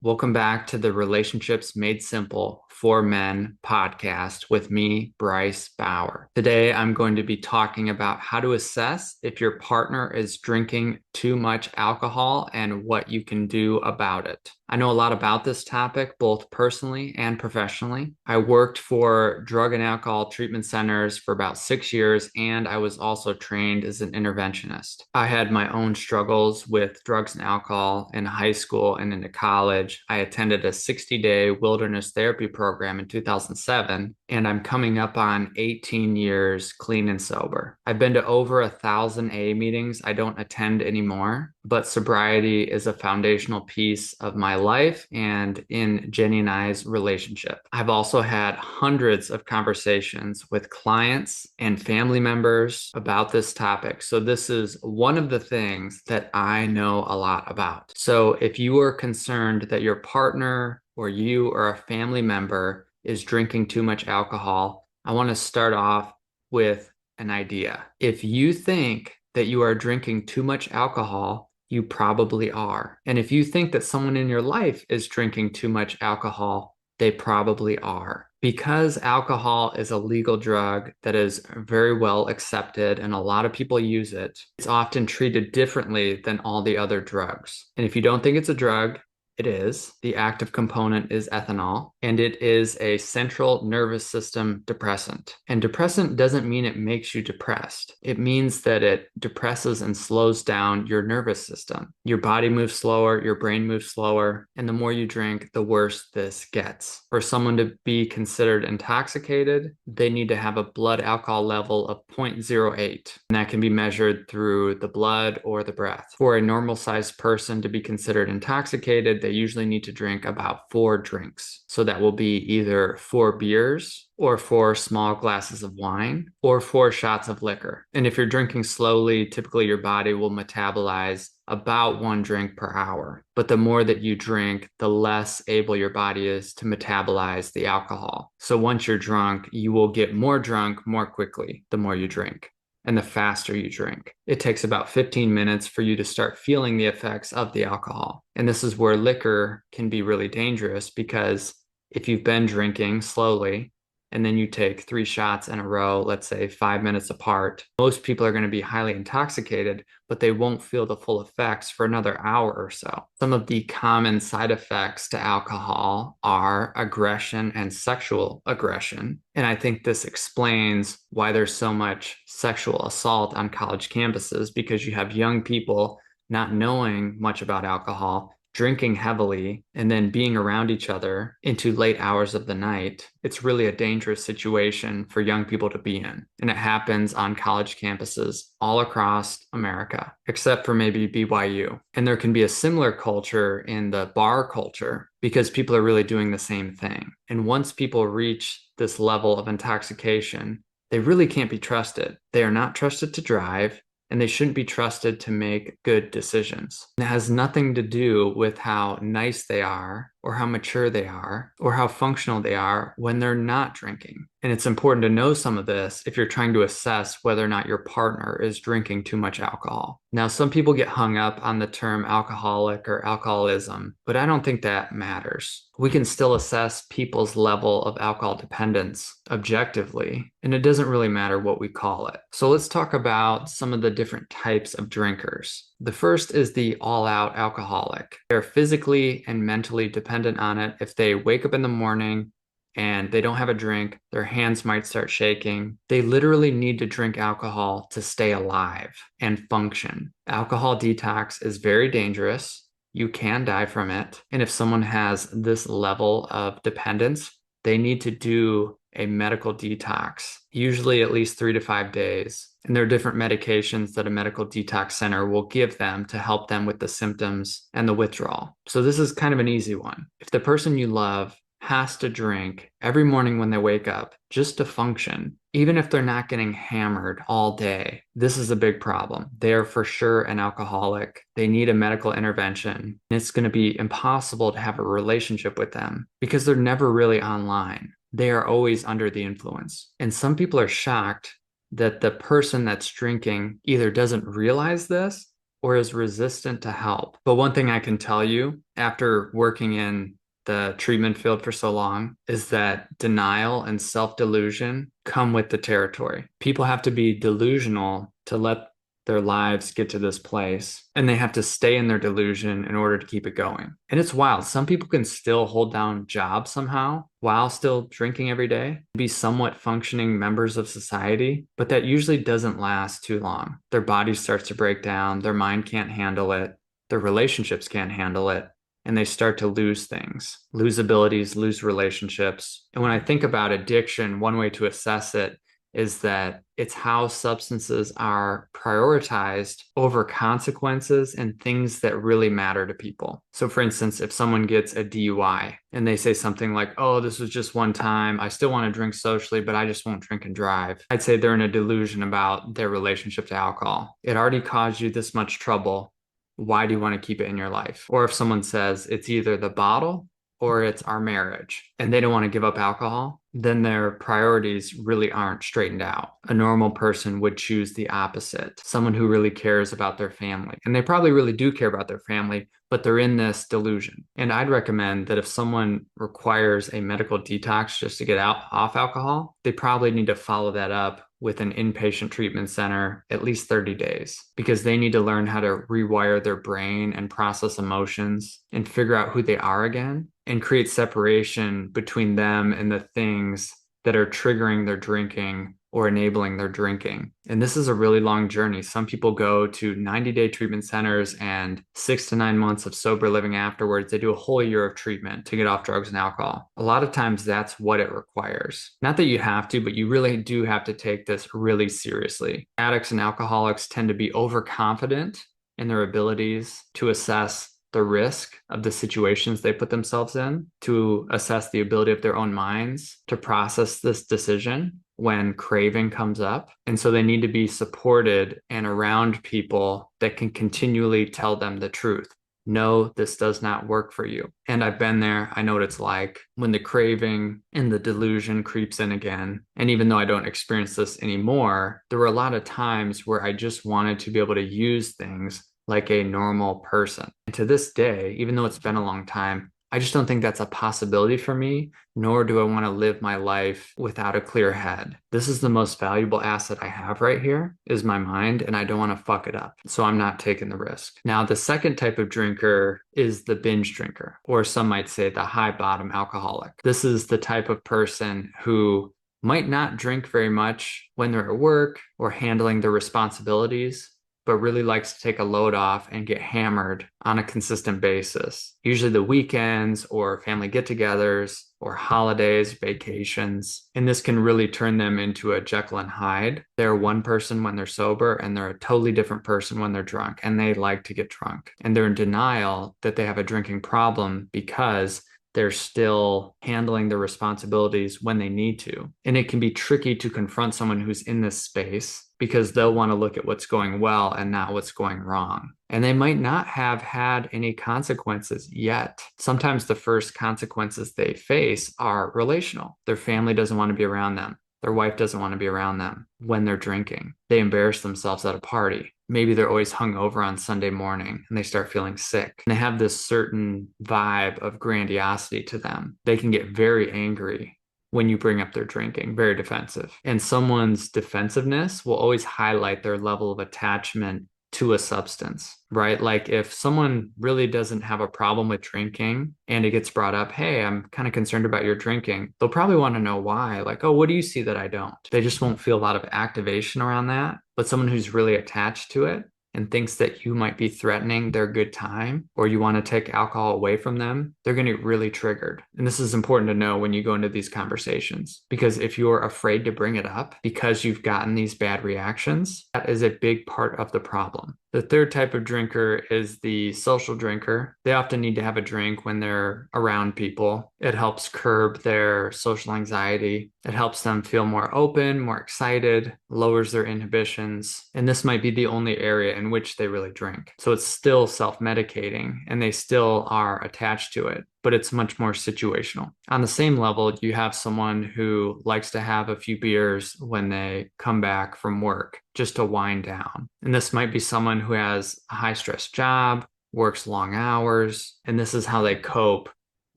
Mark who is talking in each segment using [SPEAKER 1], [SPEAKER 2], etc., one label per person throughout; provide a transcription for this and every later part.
[SPEAKER 1] Welcome back to the Relationships Made Simple for Men podcast with me, Bryce Bauer. Today, I'm going to be talking about how to assess if your partner is drinking too much alcohol and what you can do about it. I know a lot about this topic, both personally and professionally. I worked for drug and alcohol treatment centers for about 6 years, and I was also trained as an interventionist. I had my own struggles with drugs and alcohol in high school and into college. I attended a 60-day wilderness therapy program in 2007, and I'm coming up on 18 years clean and sober. I've been to over 1,000 AA meetings. I don't attend anymore, but sobriety is a foundational piece of my life and in Jenny and I's relationship. I've also had hundreds of conversations with clients and family members about this topic. So this is one of the things that I know a lot about. So if you are concerned that your partner or you or a family member is drinking too much alcohol, I want to start off with an idea. If you think that you are drinking too much alcohol, you probably are. And if you think that someone in your life is drinking too much alcohol, they probably are. Because alcohol is a legal drug that is very well accepted and a lot of people use it, it's often treated differently than all the other drugs. And if you don't think it's a drug, it is. The active component is ethanol, and it is a central nervous system depressant. And depressant doesn't mean it makes you depressed. It means that it depresses and slows down your nervous system. Your body moves slower, your brain moves slower, and the more you drink, the worse this gets. For someone to be considered intoxicated, they need to have a blood alcohol level of 0.08, and that can be measured through the blood or the breath. For a normal sized person to be considered intoxicated, they usually need to drink about 4 drinks. So that will be either 4 beers or 4 small glasses of wine or 4 shots of liquor. And if you're drinking slowly, typically your body will metabolize about 1 drink per hour. But the more that you drink, the less able your body is to metabolize the alcohol. So once you're drunk, you will get more drunk more quickly the more you drink and the faster you drink. It takes about 15 minutes for you to start feeling the effects of the alcohol. And this is where liquor can be really dangerous, because if you've been drinking slowly and then you take 3 shots in a row, let's say 5 minutes apart, most people are going to be highly intoxicated, but they won't feel the full effects for another hour or so. Some of the common side effects to alcohol are aggression and sexual aggression. And I think this explains why there's so much sexual assault on college campuses, because you have young people not knowing much about alcohol, drinking heavily, and then being around each other into late hours of the night. It's really a dangerous situation for young people to be in. And it happens on college campuses all across America, except for maybe BYU. And there can be a similar culture in the bar culture, because people are really doing the same thing. And once people reach this level of intoxication, they really can't be trusted. They are not trusted to drive, and they shouldn't be trusted to make good decisions. And it has nothing to do with how nice they are or how mature they are or how functional they are when they're not drinking. And it's important to know some of this if you're trying to assess whether or not your partner is drinking too much alcohol. Now, some people get hung up on the term alcoholic or alcoholism, but I don't think that matters. We can still assess people's level of alcohol dependence objectively, and it doesn't really matter what we call it. So let's talk about some of the different types of drinkers. The first is the all-out alcoholic. They're physically and mentally dependent on it. If they wake up in the morning and they don't have a drink, their hands might start shaking. They literally need to drink alcohol to stay alive and function. Alcohol detox is very dangerous. You can die from it. And if someone has this level of dependence, they need to do a medical detox, usually at least 3 to 5 days. And there are different medications that a medical detox center will give them to help them with the symptoms and the withdrawal. So this is kind of an easy one. If the person you love has to drink every morning when they wake up just to function, even if they're not getting hammered all day, this is a big problem. They are for sure an alcoholic. They need a medical intervention. And it's going to be impossible to have a relationship with them because they're never really online. They are always under the influence. And some people are shocked that the person that's drinking either doesn't realize this or is resistant to help. But one thing I can tell you after working in the treatment field for so long is that denial and self-delusion come with the territory. People have to be delusional to let their lives get to this place, and they have to stay in their delusion in order to keep it going. And it's wild. Some people can still hold down jobs somehow while still drinking every day, be somewhat functioning members of society, but that usually doesn't last too long. Their body starts to break down, their mind can't handle it, their relationships can't handle it, and they start to lose things, lose abilities, lose relationships. And when I think about addiction, one way to assess it is that it's how substances are prioritized over consequences and things that really matter to people. So, for instance, if someone gets a DUI and they say something like, oh, this was just one time, I still want to drink socially, but I just won't drink and drive, I'd say they're in a delusion about their relationship to alcohol. It already caused you this much trouble. Why do you want to keep it in your life? Or if someone says it's either the bottle or it's our marriage and they don't want to give up alcohol, then their priorities really aren't straightened out. A normal person would choose the opposite, someone who really cares about their family. And they probably really do care about their family, but they're in this delusion. And I'd recommend that if someone requires a medical detox just to get out off alcohol, they probably need to follow that up with an inpatient treatment center at least 30 days because they need to learn how to rewire their brain and process emotions and figure out who they are again and create separation between them and the things that are triggering their drinking or enabling their drinking. And this is a really long journey. Some people go to 90-day treatment centers and 6 to 9 months of sober living afterwards. They do a whole year of treatment to get off drugs and alcohol. A lot of times that's what it requires. Not that you have to, but you really do have to take this really seriously. Addicts and alcoholics tend to be overconfident in their abilities to assess the risk of the situations they put themselves in, to assess the ability of their own minds to process this decision when craving comes up. And so they need to be supported and around people that can continually tell them the truth. No, this does not work for you. And I've been there. I know what it's like when the craving and the delusion creeps in again. And even though I don't experience this anymore, there were a lot of times where I just wanted to be able to use things like a normal person. And to this day, even though it's been a long time, I just don't think that's a possibility for me, nor do I want to live my life without a clear head. This is the most valuable asset I have right here is my mind, and I don't want to fuck it up. So I'm not taking the risk. Now, the second type of drinker is the binge drinker, or some might say the high bottom alcoholic. This is the type of person who might not drink very much when they're at work or handling their responsibilities, but really likes to take a load off and get hammered on a consistent basis. Usually the weekends or family get-togethers or holidays, vacations. And this can really turn them into a Jekyll and Hyde. They're one person when they're sober and they're a totally different person when they're drunk, and they like to get drunk. And they're in denial that they have a drinking problem because they're still handling their responsibilities when they need to. And it can be tricky to confront someone who's in this space because they'll want to look at what's going well and not what's going wrong. And they might not have had any consequences yet. Sometimes the first consequences they face are relational. Their family doesn't want to be around them. Their wife doesn't want to be around them when they're drinking. They embarrass themselves at a party. Maybe they're always hungover on Sunday morning and they start feeling sick. And they have this certain vibe of grandiosity to them. They can get very angry when you bring up their drinking, very defensive. And someone's defensiveness will always highlight their level of attachment to a substance, right? Like if someone really doesn't have a problem with drinking and it gets brought up, hey, I'm kind of concerned about your drinking, they'll probably want to know why. Like, oh, what do you see that I don't? They just won't feel a lot of activation around that. But someone who's really attached to it and thinks that you might be threatening their good time or you want to take alcohol away from them, they're going to get really triggered. And this is important to know when you go into these conversations, because if you're afraid to bring it up because you've gotten these bad reactions, that is a big part of the problem. The third type of drinker is the social drinker. They often need to have a drink when they're around people. It helps curb their social anxiety. It helps them feel more open, more excited, lowers their inhibitions. And this might be the only area in which they really drink. So it's still self-medicating and they still are attached to it. but it's much more situational. On the same level, you have someone who likes to have a few beers when they come back from work just to wind down. And this might be someone who has a high stress job, works long hours, and this is how they cope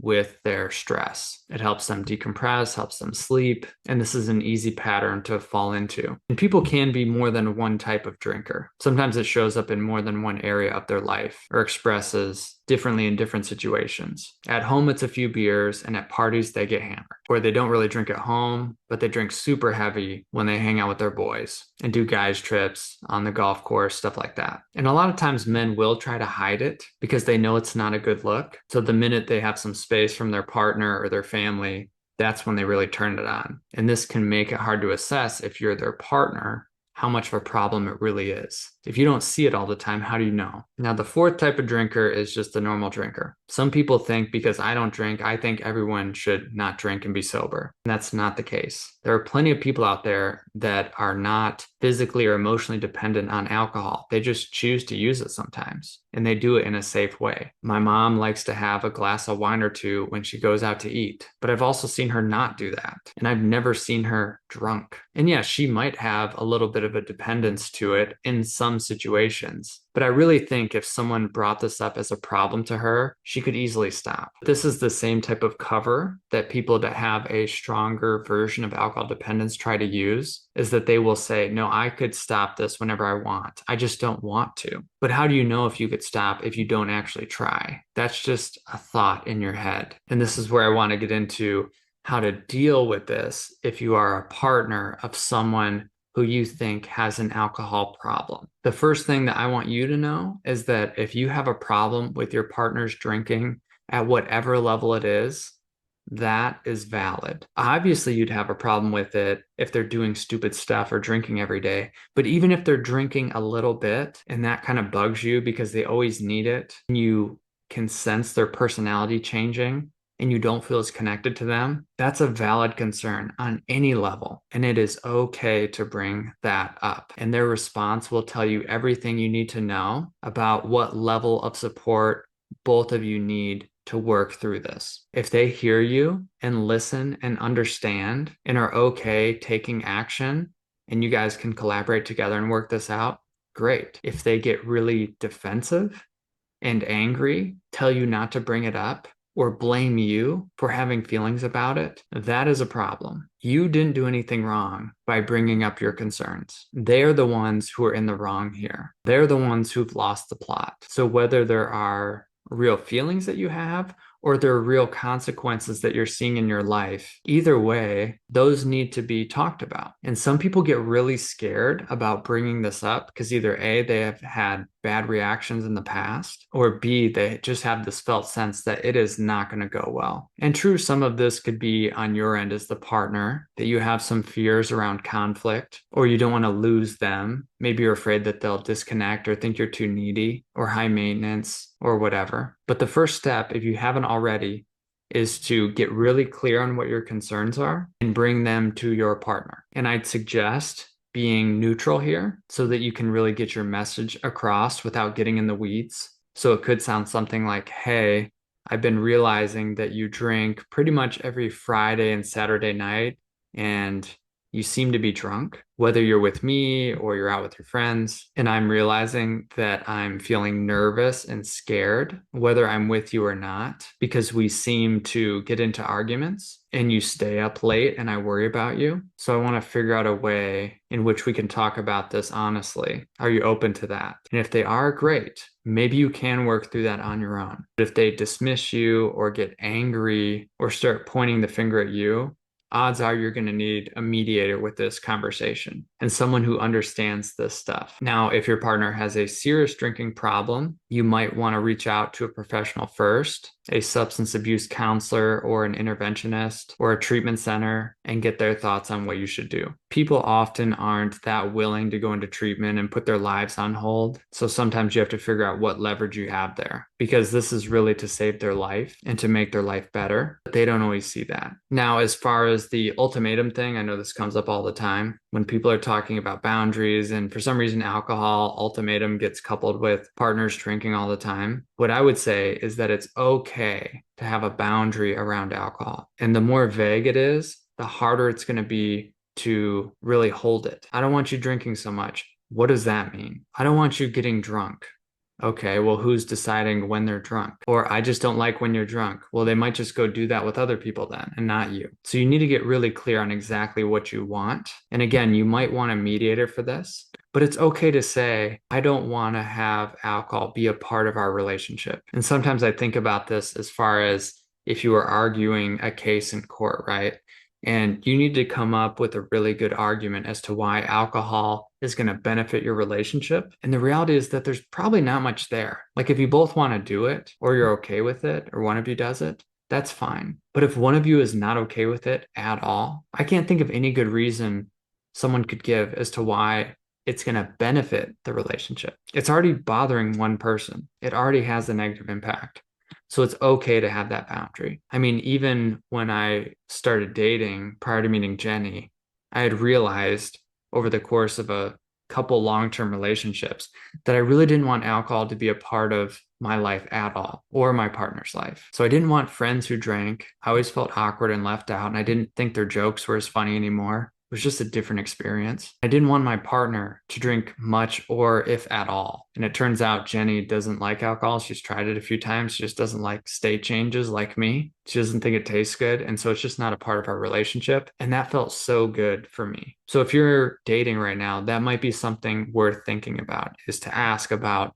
[SPEAKER 1] with their stress. It helps them decompress, helps them sleep, and this is an easy pattern to fall into. And people can be more than one type of drinker. Sometimes it shows up in more than one area of their life or expresses differently in different situations. At home, it's a few beers, and at parties, they get hammered. Or they don't really drink at home, but they drink super heavy when they hang out with their boys and do guys' trips on the golf course, stuff like that. And a lot of times, men will try to hide it because they know it's not a good look. So the minute they have some space from their partner or their family, that's when they really turn it on. And this can make it hard to assess if you're their partner how much of a problem it really is. If you don't see it all the time, how do you know? Now, the fourth type of drinker is just a normal drinker. Some people think because I don't drink, I think everyone should not drink and be sober. And that's not the case. There are plenty of people out there that are not physically or emotionally dependent on alcohol. They just choose to use it sometimes, and they do it in a safe way. My mom likes to have a glass of wine or two when she goes out to eat, but I've also seen her not do that. And I've never seen her drunk. And yeah, she might have a little bit of a dependence to it in some situations. But I really think if someone brought this up as a problem to her, she could easily stop. This is the same type of cover that people that have a stronger version of alcohol dependence try to use, is that they will say, no, I could stop this whenever I want. I just don't want to. But how do you know if you could stop if you don't actually try? That's just a thought in your head. And this is where I want to get into how to deal with this if you are a partner of someone who you think has an alcohol problem. The first thing that I want you to know is that if you have a problem with your partner's drinking at whatever level it is, that is valid. Obviously, you'd have a problem with it if they're doing stupid stuff or drinking every day. But even if they're drinking a little bit and that kind of bugs you because they always need it, and you can sense their personality changing, and you don't feel as connected to them, that's a valid concern on any level. And it is okay to bring that up. And their response will tell you everything you need to know about what level of support both of you need to work through this. If they hear you and listen and understand and are okay taking action, and you guys can collaborate together and work this out, great. If they get really defensive and angry, tell you not to bring it up, or blame you for having feelings about it, that is a problem. You didn't do anything wrong by bringing up your concerns. They're the ones who are in the wrong here. They're the ones who've lost the plot. So whether there are real feelings that you have or there are real consequences that you're seeing in your life, either way, those need to be talked about. And some people get really scared about bringing this up because either A, they have had bad reactions in the past, or B, they just have this felt sense that it is not going to go well. And true, some of this could be on your end as the partner, that you have some fears around conflict, or you don't want to lose them. Maybe you're afraid that they'll disconnect or think you're too needy or high maintenance or whatever. But the first step, if you haven't already, is to get really clear on what your concerns are and bring them to your partner. And I'd suggest being neutral here so that you can really get your message across without getting in the weeds. So it could sound something like, hey, I've been realizing that you drink pretty much every Friday and Saturday night, and you seem to be drunk, whether you're with me or you're out with your friends. And I'm realizing that I'm feeling nervous and scared, whether I'm with you or not, because we seem to get into arguments and you stay up late and I worry about you. So I want to figure out a way in which we can talk about this honestly. Are you open to that? And if they are, great. Maybe you can work through that on your own. But if they dismiss you or get angry or start pointing the finger at you, odds are you're going to need a mediator with this conversation and someone who understands this stuff. Now, if your partner has a serious drinking problem, you might want to reach out to a professional first, a substance abuse counselor or an interventionist or a treatment center, and get their thoughts on what you should do. People often aren't that willing to go into treatment and put their lives on hold. So sometimes you have to figure out what leverage you have there, because this is really to save their life and to make their life better. But they don't always see that. Now, as far as the ultimatum thing, I know this comes up all the time. when people are talking about boundaries, and for some reason, alcohol ultimatum gets coupled with partners drinking all the time. What I would say is that it's okay to have a boundary around alcohol. And the more vague it is, the harder it's going to be to really hold it. I don't want you drinking so much. What does that mean? I don't want you getting drunk. Okay, well, who's deciding when they're drunk? Or I just don't like when you're drunk. Well, they might just go do that with other people then and not you. So you need to get really clear on exactly what you want. And again, you might want a mediator for this, but it's okay to say, I don't want to have alcohol be a part of our relationship. And sometimes I think about this as far as if you were arguing a case in court, right? And you need to come up with a really good argument as to why alcohol is going to benefit your relationship. And the reality is that there's probably not much there. Like if you both want to do it, or you're okay with it, or one of you does it, that's fine. But if one of you is not okay with it at all, I can't think of any good reason someone could give as to why it's going to benefit the relationship. It's already bothering one person, it already has a negative impact. So it's okay to have that boundary. I mean, even when I started dating prior to meeting Jenny, I had realized over the course of a couple long-term relationships that I really didn't want alcohol to be a part of my life at all or my partner's life. So I didn't want friends who drank. I always felt awkward and left out, and I didn't think their jokes were as funny anymore. It was just a different experience. I didn't want my partner to drink much or if at all. And it turns out Jenny doesn't like alcohol. She's tried it a few times. She just doesn't like state changes like me. She doesn't think it tastes good. And so it's just not a part of our relationship. And that felt so good for me. So if you're dating right now, that might be something worth thinking about, is to ask about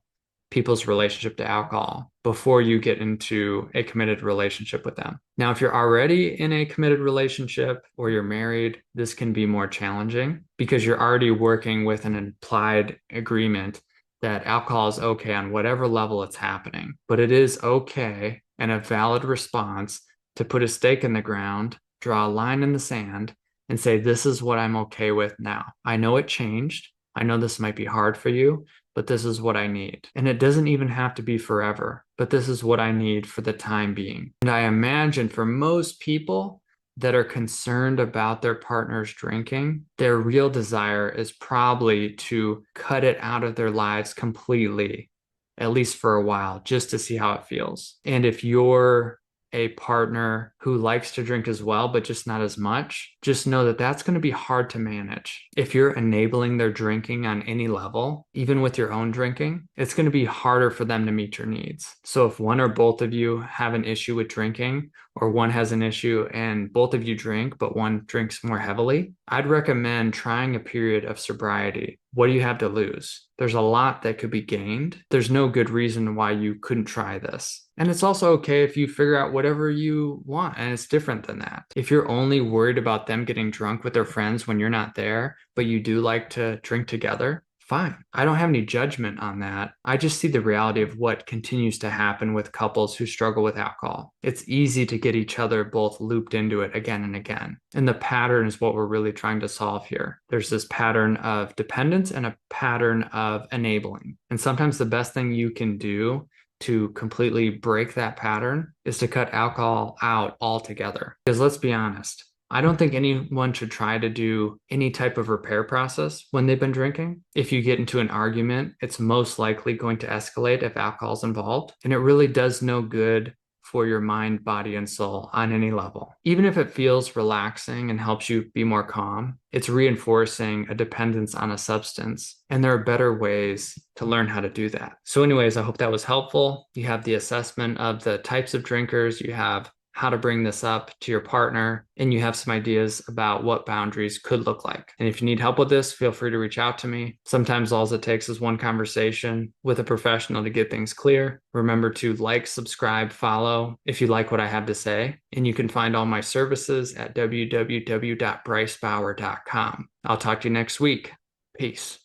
[SPEAKER 1] people's relationship to alcohol before you get into a committed relationship with them. Now, if you're already in a committed relationship or you're married, this can be more challenging because you're already working with an implied agreement that alcohol is okay on whatever level it's happening. But it is okay and a valid response to put a stake in the ground, draw a line in the sand, and say, this is what I'm okay with now. I know it changed. I know this might be hard for you, but this is what I need. And it doesn't even have to be forever, but this is what I need for the time being. And I imagine for most people that are concerned about their partner's drinking, their real desire is probably to cut it out of their lives completely, at least for a while, just to see how it feels. And if you're a partner who likes to drink as well, but just not as much, just know that that's going to be hard to manage. If you're enabling their drinking on any level, even with your own drinking, it's going to be harder for them to meet your needs. So if one or both of you have an issue with drinking, or one has an issue and both of you drink, but one drinks more heavily, I'd recommend trying a period of sobriety. What do you have to lose? There's a lot that could be gained. There's no good reason why you couldn't try this. And it's also okay if you figure out whatever you want and it's different than that. If you're only worried about them getting drunk with their friends when you're not there, but you do like to drink together, fine. I don't have any judgment on that. I just see the reality of what continues to happen with couples who struggle with alcohol. It's easy to get each other both looped into it again and again. And the pattern is what we're really trying to solve here. There's this pattern of dependence and a pattern of enabling. And sometimes the best thing you can do to completely break that pattern is to cut alcohol out altogether. Because let's be honest, I don't think anyone should try to do any type of repair process when they've been drinking. If you get into an argument, it's most likely going to escalate if alcohol is involved. And it really does no good for your mind, body, and soul on any level. Even if it feels relaxing and helps you be more calm, it's reinforcing a dependence on a substance. And there are better ways to learn how to do that. So anyways, I hope that was helpful. You have the assessment of the types of drinkers, you have how to bring this up to your partner, and you have some ideas about what boundaries could look like. And if you need help with this, feel free to reach out to me. Sometimes all it takes is one conversation with a professional to get things clear. Remember to like, subscribe, follow if you like what I have to say. And you can find all my services at www.bricebauer.com. I'll talk to you next week. Peace.